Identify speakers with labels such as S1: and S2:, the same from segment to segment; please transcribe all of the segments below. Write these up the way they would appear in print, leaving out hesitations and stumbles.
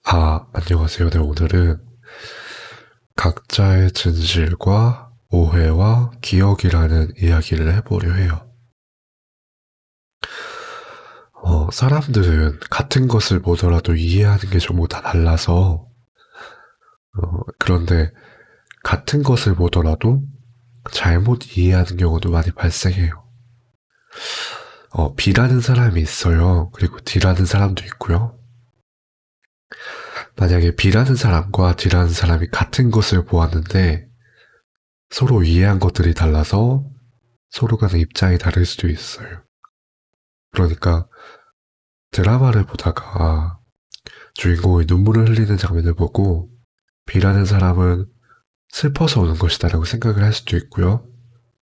S1: 안녕하세요. 네, 오늘은 각자의 진실과 오해와 기억이라는 이야기를 해보려 해요. 사람들은 같은 것을 보더라도 이해하는 게 전부 다 달라서, 그런데 같은 것을 보더라도 잘못 이해하는 경우도 많이 발생해요. B라는 사람이 있어요. 그리고 D라는 사람도 있고요. 만약에 B라는 사람과 D라는 사람이 같은 것을 보았는데 서로 이해한 것들이 달라서 서로 간의 입장이 다를 수도 있어요. 그러니까 드라마를 보다가 주인공이 눈물을 흘리는 장면을 보고 B라는 사람은 슬퍼서 오는 것이다라고 생각을 할 수도 있고요.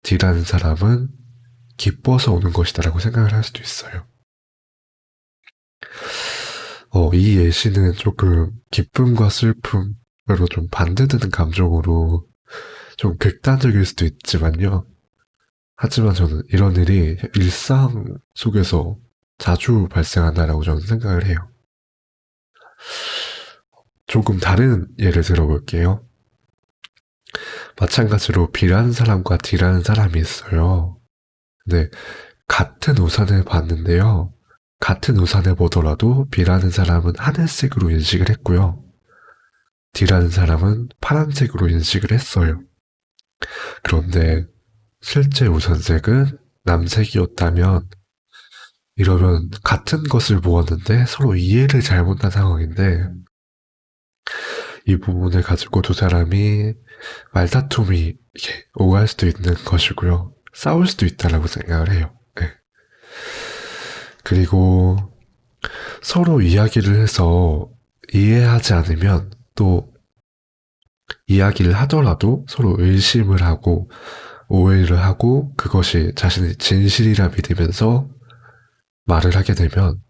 S1: D라는 사람은 기뻐서 오는 것이다라고 생각을 할 수도 있어요. 이 예시는 조금 기쁨과 슬픔으로 좀 반대되는 감정으로 좀 극단적일 수도 있지만요. 하지만 저는 이런 일이 일상 속에서 자주 발생한다라고 저는 생각을 해요. 조금 다른 예를 들어볼게요. 마찬가지로 B라는 사람과 D라는 사람이 있어요. 근데 같은 우산을 봤는데요. 같은 우산을 보더라도 B라는 사람은 하늘색으로 인식을 했고요. D라는 사람은 파란색으로 인식을 했어요. 그런데 실제 우산색은 남색이었다면 이러면 같은 것을 보았는데 서로 이해를 잘못한 상황인데 이 부분을 가지고 두 사람이 말다툼이 오갈 수도 있는 것이고요. 싸울 수도 있다라고 생각을 해요. 네. 그리고 서로 이야기를 해서 이해하지 않으면 또 이야기를 하더라도 서로 의심을 하고 오해를 하고 그것이 자신의 진실이라 믿으면서 말을 하게 되면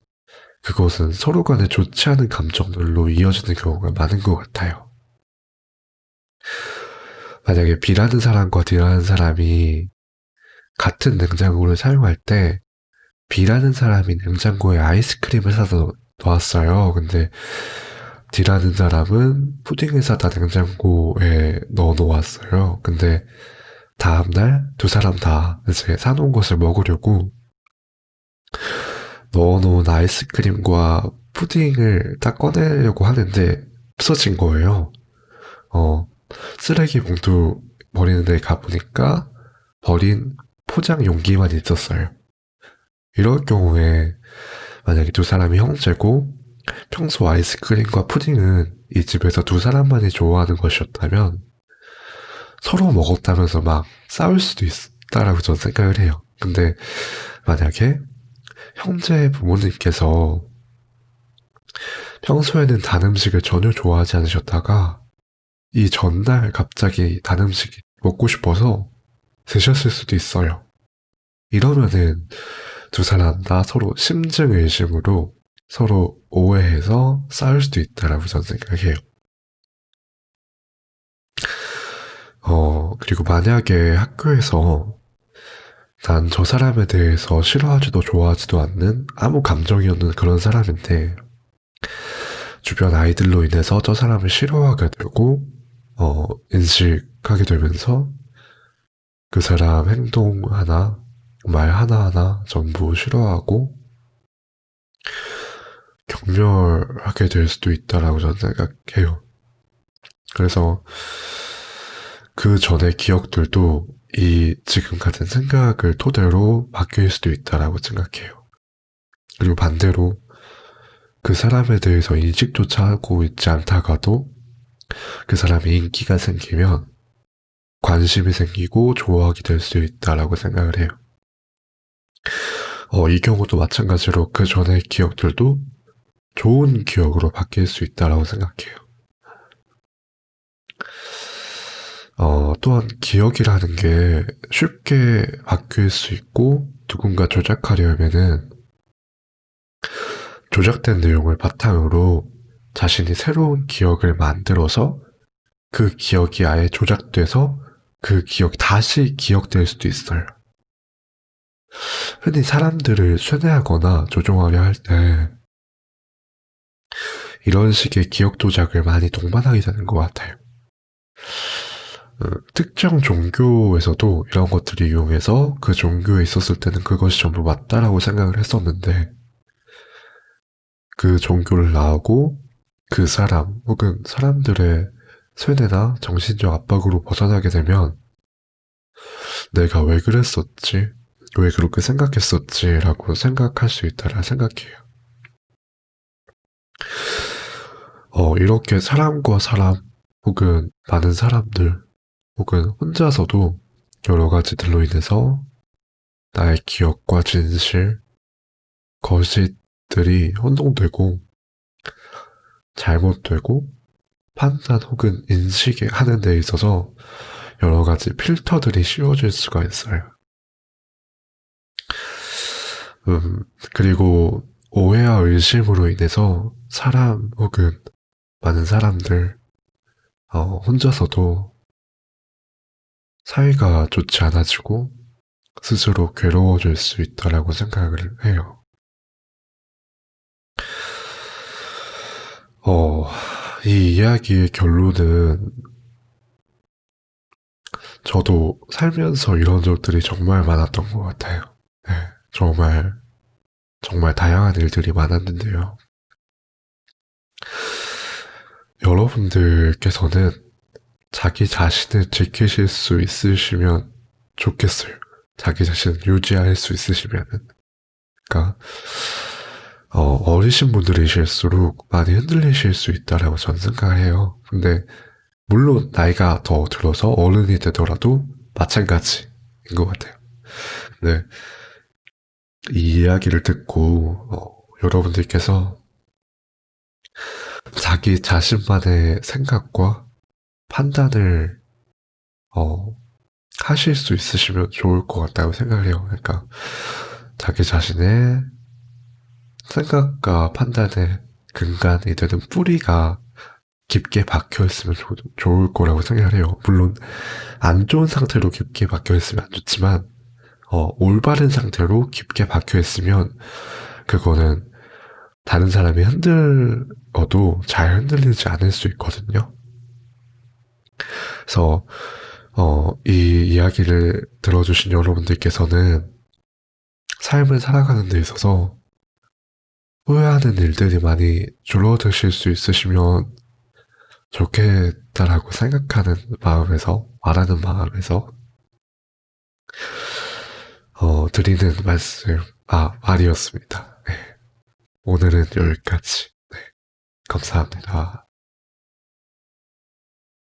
S1: 그것은 서로 간에 좋지 않은 감정들로 이어지는 경우가 많은 것 같아요. 만약에 B라는 사람과 D라는 사람이 같은 냉장고를 사용할 때 B라는 사람이 냉장고에 아이스크림을 사서 놓았어요. 근데 D라는 사람은 푸딩을 사다 냉장고에 넣어 놓았어요. 근데 다음날 두 사람 다 이제 사놓은 것을 먹으려고 넣어놓은 아이스크림과 푸딩을 딱 꺼내려고 하는데 없어진 거예요. 쓰레기 봉투 버리는 데 가보니까 버린 포장 용기만 있었어요. 이럴 경우에 만약에 두 사람이 형제고 평소 아이스크림과 푸딩은 이 집에서 두 사람만이 좋아하는 것이었다면 서로 먹었다면서 막 싸울 수도 있다라고 저는 생각을 해요. 근데 만약에 형제 부모님께서 평소에는 단 음식을 전혀 좋아하지 않으셨다가 이 전날 갑자기 단 음식이 먹고 싶어서 드셨을 수도 있어요. 이러면은 두 사람 다 서로 심증 의심으로 서로 오해해서 싸울 수도 있다라고 저는 생각해요. 그리고 만약에 학교에서 난 저 사람에 대해서 싫어하지도 좋아하지도 않는 아무 감정이 없는 그런 사람인데 주변 아이들로 인해서 저 사람을 싫어하게 되고 인식하게 되면서 그 사람 행동 하나, 말 하나하나 전부 싫어하고 경멸하게 될 수도 있다라고 저는 생각해요. 그래서 그 전의 기억들도 이 지금 같은 생각을 토대로 바뀔 수도 있다라고 생각해요. 그리고 반대로 그 사람에 대해서 인식조차 하고 있지 않다가도 그 사람이 인기가 생기면 관심이 생기고 좋아하게 될 수 있다라고 생각을 해요. 이 경우도 마찬가지로 그 전의 기억들도 좋은 기억으로 바뀔 수 있다라고 생각해요. 또한 기억이라는 게 쉽게 바뀔 수 있고 누군가 조작하려면은 조작된 내용을 바탕으로 자신이 새로운 기억을 만들어서 그 기억이 아예 조작돼서 그 기억이 다시 기억될 수도 있어요. 흔히 사람들을 쇠뇌하거나 조종하려 할 때 이런 식의 기억 조작을 많이 동반하게 되는 것 같아요. 특정 종교에서도 이런 것들이 이용해서 그 종교에 있었을 때는 그것이 전부 맞다라고 생각을 했었는데 그 종교를 나오고 그 사람 혹은 사람들의 쇠뇌나 정신적 압박으로 벗어나게 되면 내가 왜 그랬었지? 왜 그렇게 생각했었지? 라고 생각할 수 있다라 생각해요. 이렇게 사람과 사람 혹은 많은 사람들 혹은 혼자서도 여러 가지들로 인해서 나의 기억과 진실, 거짓들이 혼동되고 잘못되고 판단 혹은 인식에 하는 데 있어서 여러 가지 필터들이 씌워질 수가 있어요. 그리고 오해와 의심으로 인해서 사람 혹은 많은 사람들, 혼자서도 사이가 좋지 않아지고 스스로 괴로워질 수 있다라고 생각을 해요. 이 이야기의 결론은 저도 살면서 이런 적들이 정말 많았던 것 같아요. 네, 정말 다양한 일들이 많았는데요. 여러분들께서는 자기 자신을 지키실 수 있으시면 좋겠어요. 자기 자신을 유지할 수 있으시면은. 그러니까, 어리신 분들이실수록 많이 흔들리실 수 있다라고 저는 생각을 해요. 근데, 물론 나이가 더 들어서 어른이 되더라도 마찬가지인 것 같아요. 네. 이 이야기를 듣고, 여러분들께서 자기 자신만의 생각과 판단을, 어, 하실 수 있으시면 좋을 것 같다고 생각을 해요. 그러니까 자기 자신의 생각과 판단의 근간이 되는 뿌리가 깊게 박혀 있으면 좋을 거라고 생각을 해요. 물론 안 좋은 상태로 깊게 박혀 있으면 안 좋지만 올바른 상태로 깊게 박혀 있으면 그거는 다른 사람이 흔들어도 잘 흔들리지 않을 수 있거든요. 그래서 이 이야기를 들어주신 여러분들께서는 삶을 살아가는 데 있어서 후회하는 일들이 많이 줄어드실 수 있으시면 좋겠다라고 생각하는 마음에서, 말하는 마음에서, 드리는 말이었습니다. 네. 오늘은 여기까지. 네. 감사합니다.